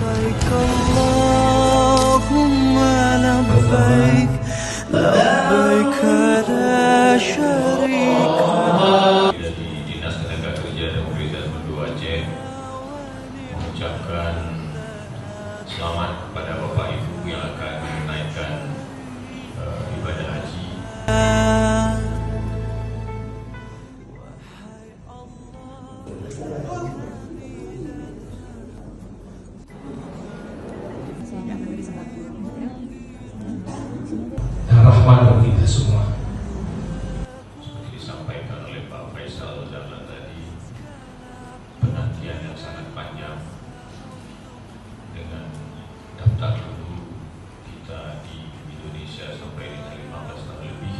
لبيك اللهم لبيك لبيك لا شريك dari Dinas Tenaga Kerja dan Pemberdayaan Penduduk Aceh mengucapkan selamat kepada Bapak Ibu yang akan menaikkan ibadah haji. Rahman kita semua. Seperti disampaikan oleh Pak Faisal Dahlan tadi, penantian yang sangat panjang dengan daftar tunggu kita di Indonesia sampai dengan 15 tahun lebih.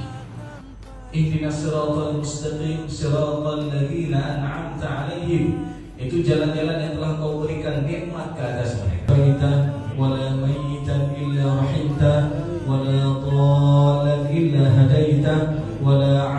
Ihdinas siratal mustaqim siratal ladzina an'amta 'alaihim. Itu jalan-jalan yang telah Kau berikan nikmat ke atas mereka. Wala mayyitan illa rahimta wala dhalan illa hadaita wala